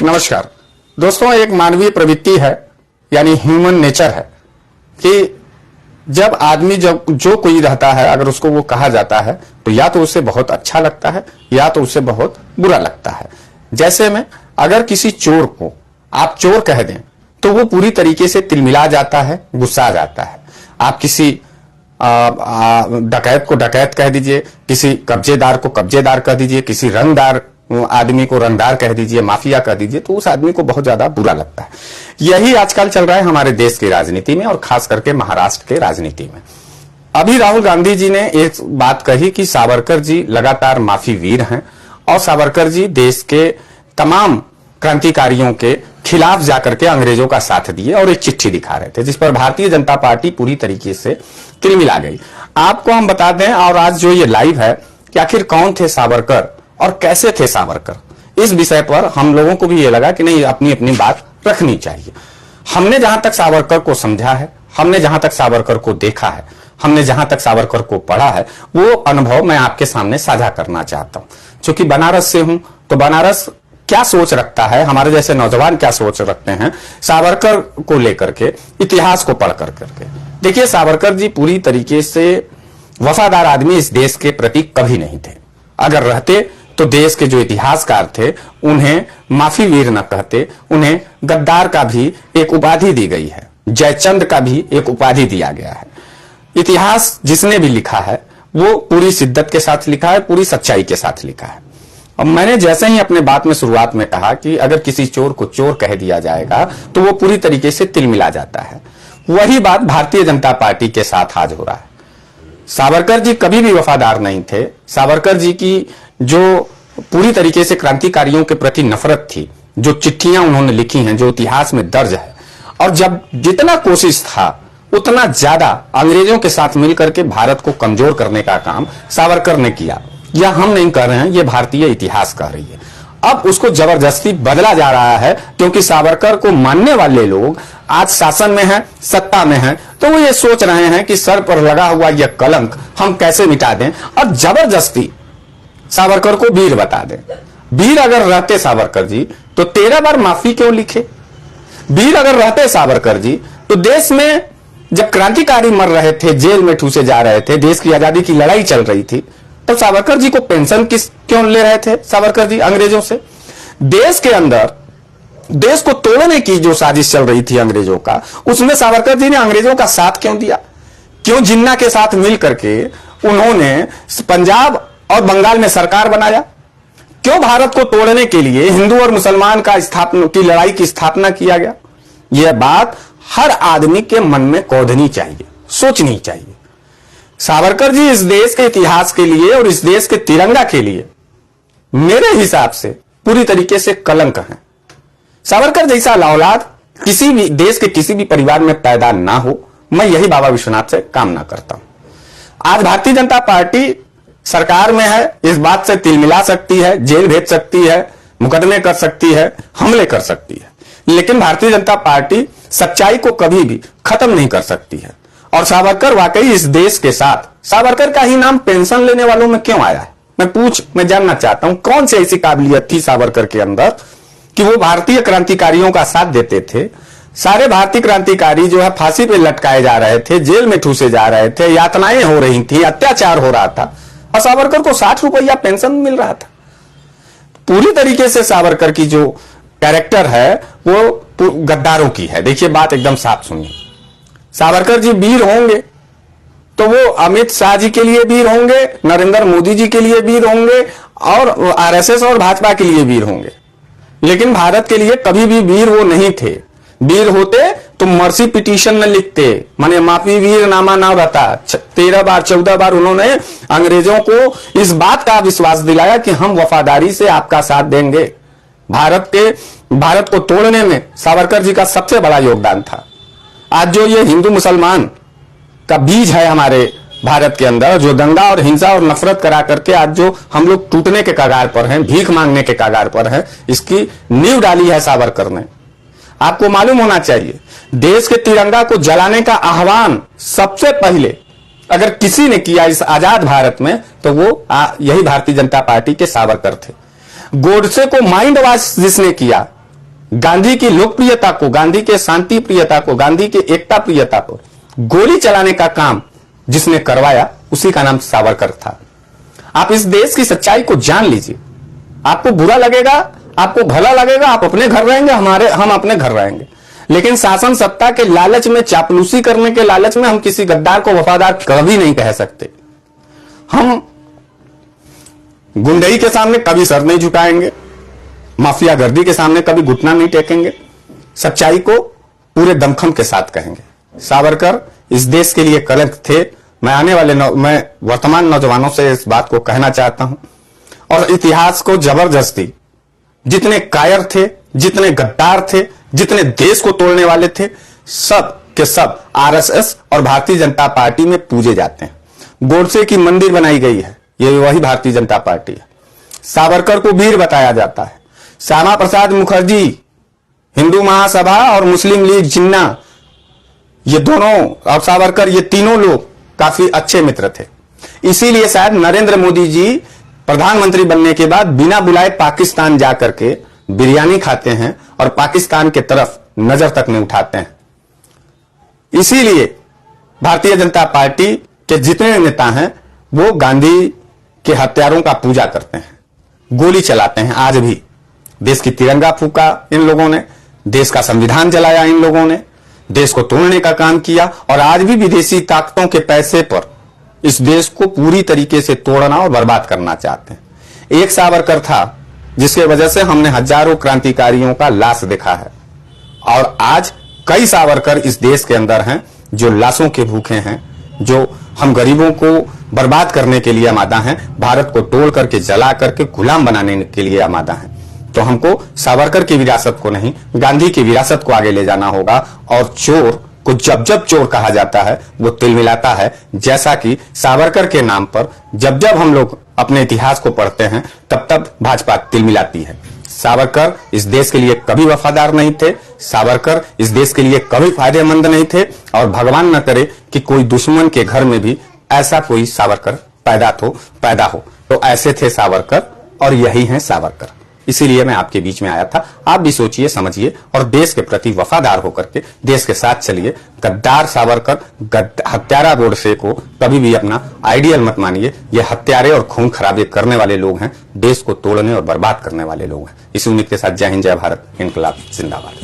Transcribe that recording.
नमस्कार दोस्तों, एक मानवीय प्रवृत्ति है यानी ह्यूमन नेचर है कि जब आदमी जब जो कोई रहता है अगर उसको वो कहा जाता है तो या तो उसे बहुत अच्छा लगता है या तो उसे बहुत बुरा लगता है। जैसे में अगर किसी चोर को आप चोर कह दें तो वो पूरी तरीके से तिलमिला जाता है, गुस्सा जाता है। आप किसी डकैत को डकैत कह दीजिए, किसी कब्जेदार को कब्जेदार कह दीजिए, किसी रंगदार आदमी को रंगदार कह दीजिए, माफिया कह दीजिए, तो उस आदमी को बहुत ज्यादा बुरा लगता है। यही आजकल चल रहा है हमारे देश की राजनीति में और खास करके महाराष्ट्र के राजनीति में। अभी राहुल गांधी जी ने एक बात कही कि सावरकर जी लगातार माफी वीर हैं और सावरकर जी देश के तमाम क्रांतिकारियों के खिलाफ जाकर के अंग्रेजों का साथ दिए और एक चिट्ठी दिखा रहे थे जिस पर भारतीय जनता पार्टी पूरी तरीके से तिलमिला गई। आपको हम बता दें और आज जो ये लाइव है कि आखिर कौन थे सावरकर और कैसे थे सावरकर, इस विषय पर हम लोगों को भी ये लगा कि नहीं, अपनी अपनी बात रखनी चाहिए। हमने जहां तक सावरकर को समझा है, हमने जहां तक सावरकर को देखा है, हमने जहां तक सावरकर को पढ़ा है, वो अनुभव मैं आपके सामने साझा करना चाहता हूं। क्योंकि बनारस से हूं तो बनारस क्या सोच रखता है, हमारे जैसे नौजवान क्या सोच रखते हैं सावरकर को लेकर के, इतिहास को पढ़ करके। देखिए, सावरकर जी पूरी तरीके से वफादार आदमी इस देश के प्रति कभी नहीं थे। अगर रहते तो देश के जो इतिहासकार थे उन्हें माफी वीर न कहते, उन्हें गद्दार का भी एक उपाधि दी गई है, जयचंद का भी एक उपाधि दिया गया है। इतिहास जिसने भी लिखा है वो पूरी शिद्दत के साथ लिखा है, पूरी सच्चाई के साथ लिखा है। और मैंने जैसे ही अपने बात में शुरुआत में कहा कि अगर किसी चोर को चोर कह दिया जाएगा तो वो पूरी तरीके से तिलमिला जाता है। वही बात भारतीय जनता पार्टी के साथ आज हो रहा है। सावरकर जी कभी भी वफादार नहीं थे। सावरकर जी की जो पूरी तरीके से क्रांतिकारियों के प्रति नफरत थी, जो चिट्ठियां उन्होंने लिखी हैं, जो इतिहास में दर्ज है, और जब जितना कोशिश था उतना ज्यादा अंग्रेजों के साथ मिलकर के भारत को कमजोर करने का काम सावरकर ने किया। यह हम नहीं कर रहे हैं, यह भारतीय इतिहास कह रही है। अब उसको जबरदस्ती बदला जा रहा है क्योंकि सावरकर को मानने वाले लोग आज शासन में हैं, सत्ता में हैं, तो वो ये सोच रहे हैं कि सर पर लगा हुआ यह कलंक हम कैसे मिटा दें और जबरदस्ती सावरकर को वीर बता दें। वीर अगर रहते सावरकर जी तो 13 बार माफी क्यों लिखे? वीर अगर रहते सावरकर जी तो देश में जब क्रांतिकारी मर रहे थे, जेल में ठूसे जा रहे थे, देश की आजादी की लड़ाई चल रही थी, तब सावरकर जी को पेंशन क्यों ले रहे थे सावरकर जी अंग्रेजों से? देश के अंदर देश को तोड़ने की जो साजिश चल रही थी अंग्रेजों का, उसमें सावरकर जी ने अंग्रेजों का साथ क्यों दिया? क्यों जिन्ना के साथ मिल करके उन्होंने पंजाब और बंगाल में सरकार बनाया? क्यों भारत को तोड़ने के लिए हिंदू और मुसलमान का स्थापना की लड़ाई की स्थापना किया गया? यह बात हर आदमी के मन में कौंधनी चाहिए, सोचनी चाहिए। सावरकर जी इस देश के इतिहास के लिए और इस देश के तिरंगा के लिए मेरे हिसाब से पूरी तरीके से कलंक है। सावरकर जैसा औलाद किसी भी देश के किसी भी परिवार में पैदा ना हो, मैं यही बाबा विश्वनाथ से कामना करता हूं। आज भारतीय जनता पार्टी सरकार में है, इस बात से तिलमिला सकती है, जेल भेज सकती है, मुकदमे कर सकती है, हमले कर सकती है, लेकिन भारतीय जनता पार्टी सच्चाई को कभी भी खत्म नहीं कर सकती है। और सावरकर वाकई इस देश के साथ, सावरकर का ही नाम पेंशन लेने वालों में क्यों आया है? मैं जानना चाहता हूं कौन सी ऐसी काबिलियत थी सावरकर के अंदर कि वो भारतीय क्रांतिकारियों का साथ देते थे। सारे भारतीय क्रांतिकारी जो है फांसी पे लटकाए जा रहे थे, जेल में ठूसे जा रहे थे, यातनाएं हो रही थी, अत्याचार हो रहा था, और सावरकर को 60 रुपया पेंशन मिल रहा था। पूरी तरीके से सावरकर की जो कैरेक्टर है वो गद्दारों की है। देखिए, बात एकदम साफ सुनिए। सावरकर जी वीर होंगे तो वो अमित शाह जी के लिए वीर होंगे, नरेंद्र मोदी जी के लिए वीर होंगे और आरएसएस और भाजपा के लिए वीर होंगे, लेकिन भारत के लिए कभी भी वीर वो नहीं थे। वीर होते तो मर्सी पिटीशन न लिखते, माने माफी वीर नामा ना रहता। 13 बार 14 बार उन्होंने अंग्रेजों को इस बात का विश्वास दिलाया कि हम वफादारी से आपका साथ देंगे। भारत को तोड़ने में सावरकर जी का सबसे बड़ा योगदान था। आज जो ये हिंदू मुसलमान का बीज है हमारे भारत के अंदर, जो दंगा और हिंसा और नफरत करा करके आज जो हम लोग टूटने के कगार पर हैं, भीख मांगने के कगार पर हैं, इसकी नींव डाली है सावरकर ने। आपको मालूम होना चाहिए, देश के तिरंगा को जलाने का आह्वान सबसे पहले अगर किसी ने किया इस आजाद भारत में तो वो यही भारतीय जनता पार्टी के सावरकर थे। गोडसे को माइंड वॉश जिसने किया गांधी की लोकप्रियता को, गांधी के शांति प्रियता को, गांधी की एकता प्रियता को गोली चलाने का काम जिसने करवाया उसी का नाम सावरकर था। आप इस देश की सच्चाई को जान लीजिए। आपको बुरा लगेगा, आपको भला लगेगा, आप अपने घर रहेंगे, हम अपने घर रहेंगे, लेकिन शासन सत्ता के लालच में, चापलूसी करने के लालच में हम किसी गद्दार को वफादार कभी नहीं कह सकते। हम गुंडई के सामने कभी सर नहीं झुकाएंगे, माफिया गर्दी के सामने कभी घुटना नहीं टेकेंगे, सच्चाई को पूरे दमखम के साथ कहेंगे। सावरकर इस देश के लिए कलंक थे। मैं वर्तमान नौजवानों से इस बात को कहना चाहता हूं, और इतिहास को जबरदस्ती, जितने कायर थे, जितने गद्दार थे, जितने देश को तोड़ने वाले थे, सब के सब आरएसएस और भारतीय जनता पार्टी में पूजे जाते हैं। गोडसे की मंदिर बनाई गई है, ये वही भारतीय जनता पार्टी है। सावरकर को वीर बताया जाता है। श्यामा प्रसाद मुखर्जी, हिंदू महासभा और मुस्लिम लीग जिन्ना, ये दोनों और सावरकर, ये तीनों लोग काफी अच्छे मित्र थे। इसीलिए शायद नरेंद्र मोदी जी प्रधानमंत्री बनने के बाद बिना बुलाए पाकिस्तान जाकर के बिरयानी खाते हैं और पाकिस्तान के तरफ नजर तक नहीं उठाते हैं। इसीलिए भारतीय जनता पार्टी के जितने नेता हैं वो गांधी के हत्यारों का पूजा करते हैं, गोली चलाते हैं। आज भी देश की तिरंगा फूका इन लोगों ने, देश का संविधान जलाया इन लोगों ने, देश को तोड़ने का काम किया, और आज भी विदेशी ताकतों के पैसे पर इस देश को पूरी तरीके से तोड़ना और बर्बाद करना चाहते हैं। एक सावरकर था जिसकी वजह से हमने हजारों क्रांतिकारियों का लाश देखा है, और आज कई सावरकर इस देश के अंदर हैं जो लाशों के भूखे हैं, जो हम गरीबों को बर्बाद करने के लिए आमादा हैं, भारत को तोड़ करके जला करके गुलाम बनाने के लिए आमादा हैं। तो हमको सावरकर की विरासत को नहीं, गांधी की विरासत को आगे ले जाना होगा। और चोर को जब जब चोर कहा जाता है वो तिलमिलाता है, जैसा कि सावरकर के नाम पर जब जब हम लोग अपने इतिहास को पढ़ते हैं तब तब भाजपा तिलमिलाती है। सावरकर इस देश के लिए कभी वफादार नहीं थे, सावरकर इस देश के लिए कभी फायदेमंद नहीं थे, और भगवान न करे कि कोई दुश्मन के घर में भी ऐसा कोई सावरकर पैदा हो। तो ऐसे थे सावरकर, और यही हैं सावरकर। इसीलिए मैं आपके बीच में आया था। आप भी सोचिए, समझिए, और देश के प्रति वफादार होकर के देश के साथ चलिए। गद्दार सावरकर, हत्यारा गोडसे को कभी भी अपना आइडियल मत मानिए। ये हत्यारे और खून खराबे करने वाले लोग हैं, देश को तोड़ने और बर्बाद करने वाले लोग हैं। इसी उम्मीद के साथ जय हिंद, जय भारत, इनकलाब जिंदाबाद।